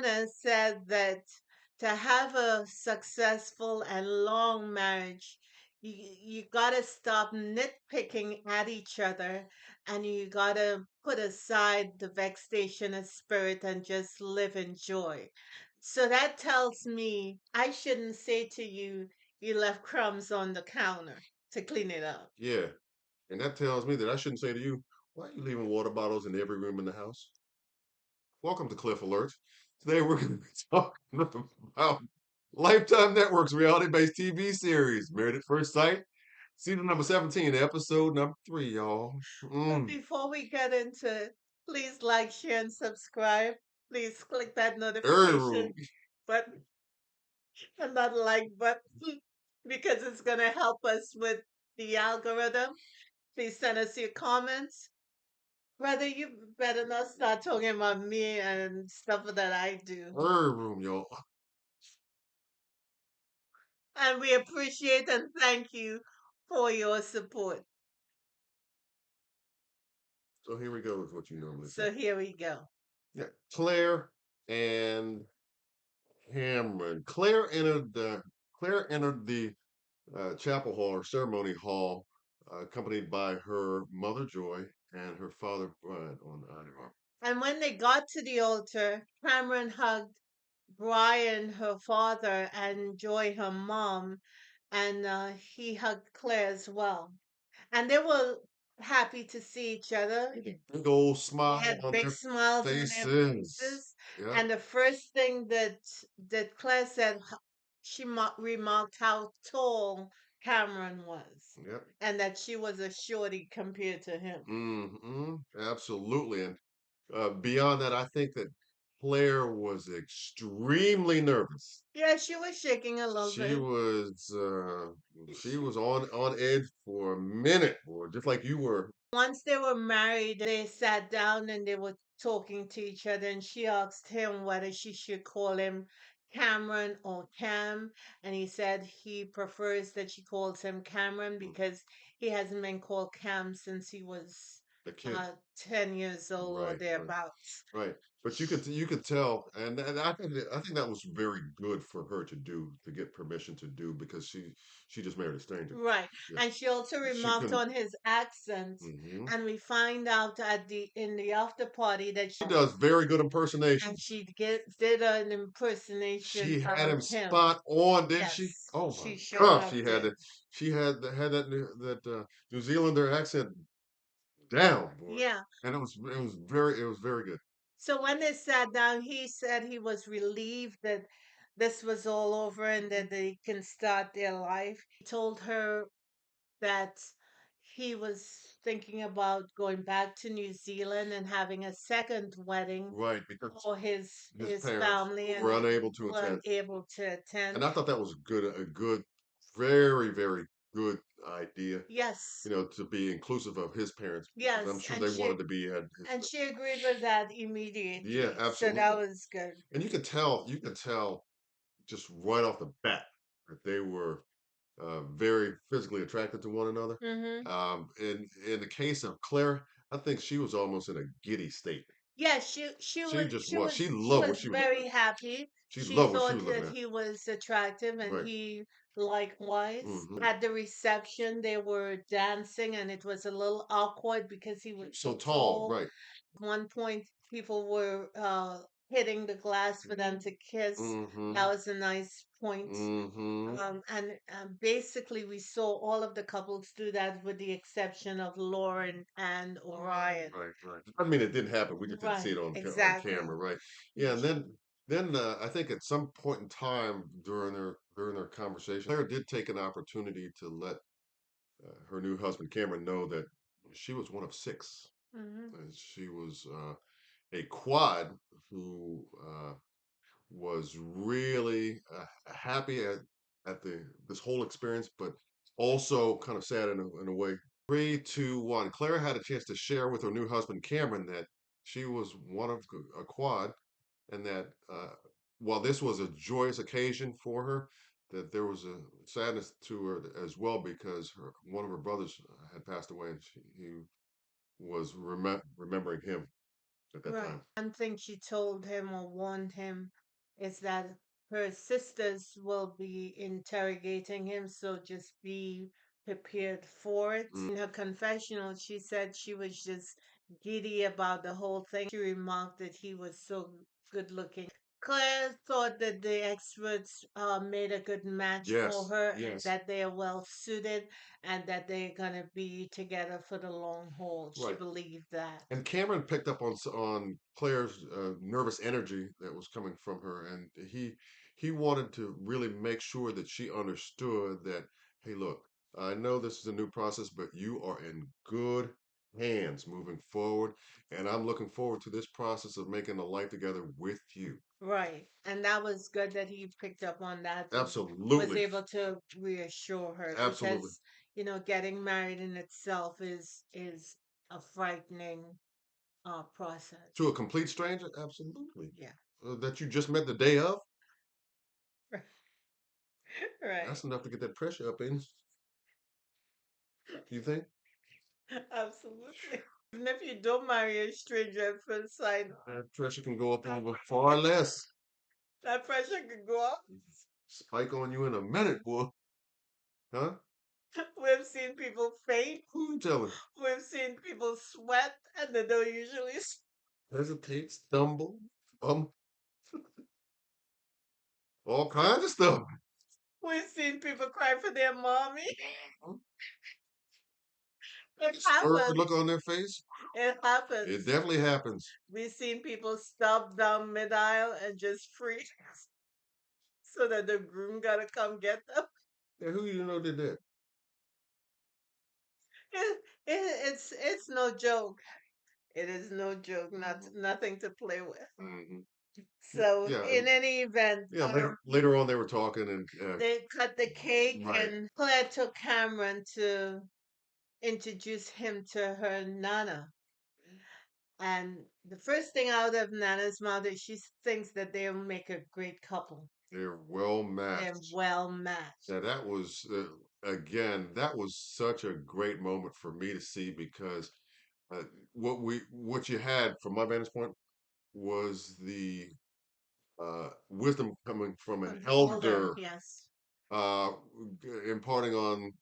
Joanna said that to have a successful and long marriage, you gotta stop nitpicking at each other, and you gotta put aside the vexation of spirit and just live in joy. So that tells me I shouldn't say to you, you left crumbs on the counter to clean it up. Yeah. And that tells me that I shouldn't say to you, why are you leaving water bottles in every room in the house? Welcome to Cliff Alerts. Today we're going to be talking about Lifetime Network's reality-based TV series, Married at First Sight, season number 17, episode number 3, y'all. But before we get into it, please like, share, and subscribe. Please click that Err, notification button and that like button because it's going to help us with the algorithm. Please send us your comments. Brother, you better not start talking about me and stuff that I do. room, y'all. And we appreciate and thank you for your support. So here we go, is what you normally say. So here we go. Yeah, Claire and Cameron. Claire entered the chapel hall or ceremony hall, accompanied by her mother Joy and her father Brian on either arm. And when they got to the altar, Cameron hugged Brian, her father, and Joy, her mom, and he hugged Claire as well. And they were happy to see each other. Big old They smile had on big their smiles on their faces. faces. Yeah. And the first thing that Claire said, she remarked how tall Cameron was, Yep. and that she was a shorty compared to him. Absolutely. And beyond that, I think that Claire was extremely nervous. Yeah, she was shaking a little She bit. was she was on edge for a minute, boy, just like you were. Once they were married, they sat down and they were talking to each other, and she asked him whether she should call him Cameron or Cam. And he said he prefers that she calls him Cameron Mm, because he hasn't been called Cam since he was a kid. 10 years old or Right, right. thereabouts. Right, but you could tell, and I think that was very good for her to do, to get permission to do, because she just married a stranger. Right. Yeah, And she also she remarked couldn't. on his accent. Hmm. And we find out at the in the after party that She does very good and impersonations. she did an impersonation She had of him him. spot on, didn't she? Yes, Oh my she sure gosh, enough did. she had that New Zealander accent down, boy, Yeah. and it was very good. So when they sat down, he said he was relieved that this was all over and that they can start their life. He told her that he was thinking about going back to New Zealand and having a second wedding Right, because for his his his parents family, and were unable to weren't attend. able to And attend. I thought that was a good, very, very good idea, Yes, to be inclusive of his parents, because I'm yes, sure they wanted to be at his. and she agreed with that Yeah, immediately. So that absolutely. was good. And you could tell just right off the bat that they were very physically attracted to one another. Hmm. In the case of Claire, I think she was almost in a giddy state. Yeah, she She was just she was. was She she loved what was she was. very happy. She She loved what she thought was looking that at. he was attractive, and Right. he likewise. Hmm. At the reception, they were dancing, and it was a little awkward because he was So so tall. tall. Right. At one point, people were hitting the glass for them to kiss. Hmm. That was a nice point. Hmm. And basically, we saw all of the couples do that with the exception of Lauren and Orion. Right, right. I mean, it didn't happen. We just didn't see Right, it on exactly. camera, right? Yeah, and then I think at some point in time during their conversation, Claire did take an opportunity to let her new husband Cameron know that she was one of six. Hmm. And she was a quad who was really happy at this whole experience, but also kind of sad in a way. 3, 2, 1. Claire had a chance to share with her new husband Cameron that she was one of a quad, and that while this was a joyous occasion for her, that there was a sadness to her as well, because one of her brothers had passed away, and he was remembering him. at that Right. time. One thing she told him or warned him is that her sisters will be interrogating him, so just be prepared for it. Mm. In her confessional, she said she was just giddy about the whole thing, and she remarked that he was so good looking. Claire thought that the experts made a good match for Yes, her, and yes, that they are well suited, and that they're going to be together for the long haul. She right. believed that. And Cameron picked up on on Claire's nervous energy that was coming from her, and he wanted to really make sure that she understood that, hey, look, I know this is a new process, but you are in good hands moving forward, and I'm looking forward to this process of making a life together with you. Right. And that was good that he picked up on that and was Absolutely, able to reassure her absolutely. because, getting married in itself is a frightening To a process. complete stranger, absolutely. Yeah. That you just met the day of, Right. that's enough to get that pressure up in. You think? Absolutely. Even if you don't marry a stranger at first sight, That pressure can go up over far less. that pressure could go up. Spike on you in a minute, boy. Huh? We've seen people faint. Who you telling? We've seen people sweat and they don't usually. Hesitate, stumble, bump, all kinds of stuff. We've seen people cry for their mommy. It Scared happens. look on their face. It It happens. definitely happens. We've seen people stop down mid aisle and just freeze so that the groom gotta come get them. Yeah, who you know did that? It's no joke. It is no joke. Nothing to play with. Hmm. So Yeah, in any event, yeah. Later on, they were talking, and they cut the cake, right, and Claire took Cameron to introduce him to her nana. And the first thing out of Nana's mouth is she thinks that they'll make a great couple. they're well They're matched. well matched. Yeah, that was again, that was such a great moment for me to see because uh, what you had from my vantage point was the wisdom coming from an An elder, elder, yes. uh, imparting on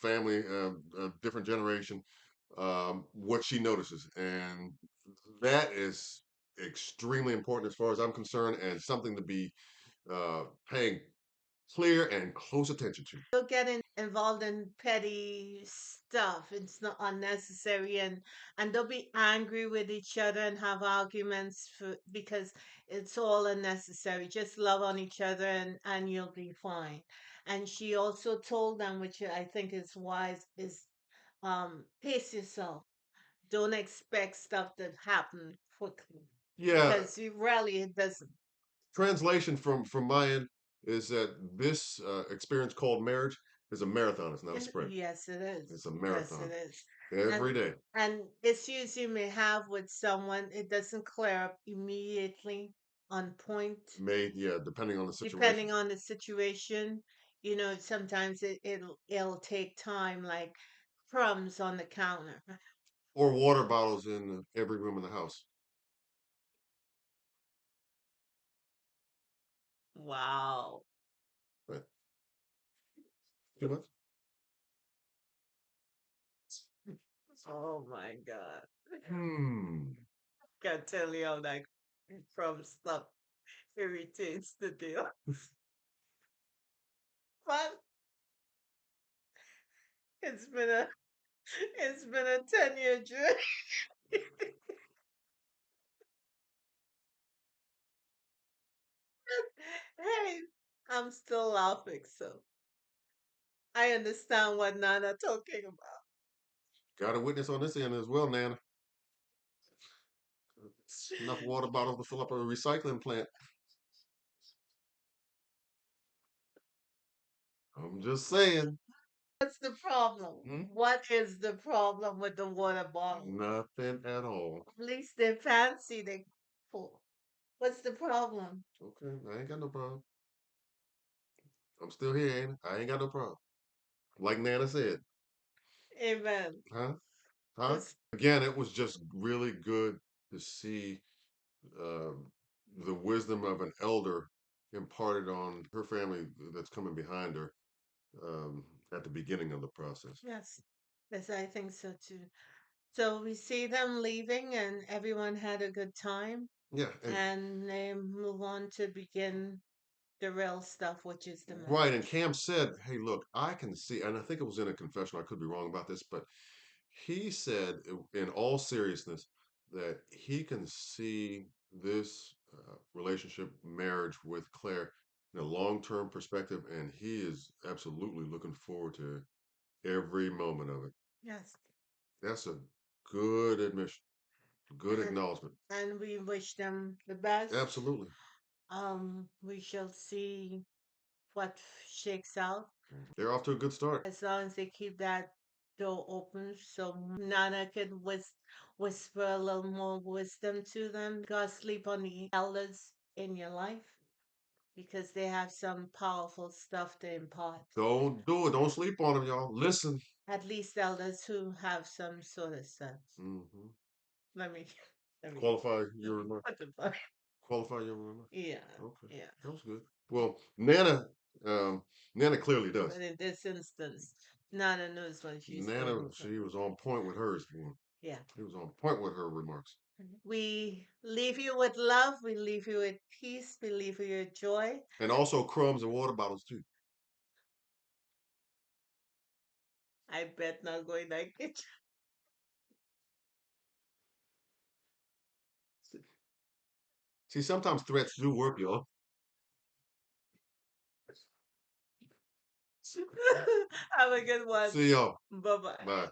family, different generation, what she notices, and that is extremely important as far as I'm concerned, and something to be paying clear and close attention to. They'll get involved in petty stuff. It's not unnecessary, and they'll be angry with each other and have arguments because it's all unnecessary. Just love on each other and you'll be fine. And she also told them, which I think is wise, is pace yourself. Don't expect stuff to happen quickly Yeah, because you rarely it doesn't. translation from my end is that this experience called marriage is a marathon. It's not a sprint. Yes, it is. It's a Yes, marathon it is. And every day. issues you may have with someone, it doesn't clear up immediately on point, Made, yeah, depending on the situation. depending on the situation. Sometimes it'll take time, like crumbs on the counter. Or water bottles in every room in the house. Wow. Right. Too much? Oh my God. Hmm. Can't tell you how that crumb stuff irritates the deal. But it's been a it's been a 10-year journey. Hey, I'm still laughing, so I understand what Nana talking about. Got a witness on this end as well, Nana. Enough water bottles to fill up a recycling plant. I'm just saying. What's the problem? Hmm? What is the problem with the water bottle? Nothing at all. At least they're fancy, they cool. What's the problem? Okay, I ain't got no problem. I'm still here, ain't I? I ain't got no problem. Like Nana said, Amen. huh? Huh? It's Again, it was just really good to see uh, the wisdom of an elder imparted on her family that's coming behind her at the beginning of the process. Yes. Yes, I think so too. So we see them leaving, and everyone had a good time, Yeah, and and they move on to begin the real stuff, which is the right. And marriage. Cam said, "Hey, look, I can see," and I think it was in a confession. I could be wrong about this, but he said, in all seriousness, that he can see this relationship, marriage with Claire, in a long-term perspective, and he is absolutely looking forward to every moment of it. Yes. That's a good admission, good And acknowledgement. and we wish them the best. Absolutely. We shall see what shakes out They're off to a good start. as long as they keep that door open so Nana can whisper a little more wisdom to them. You gotta sleep on the elders in your life because they have some powerful stuff to impart. Don't do it. Don't sleep on them, y'all. Listen. At least elders who have some sort of sense. Hmm. Let me, let me, Qualify let your me remark. put the book. Qualify your remark. Yeah, Okay, yeah. that was good. Well, um, Nana clearly does. But in this instance, Nana knows when she's Nana, spoken for. she was on point with hers. Yeah. She was on point with her remarks. We leave you with love. We leave you with peace. We leave you with joy. And also crumbs and water bottles too. I bet not going like it. See, sometimes threats do work, y'all. Have a good one. See y'all. Bye bye. Bye.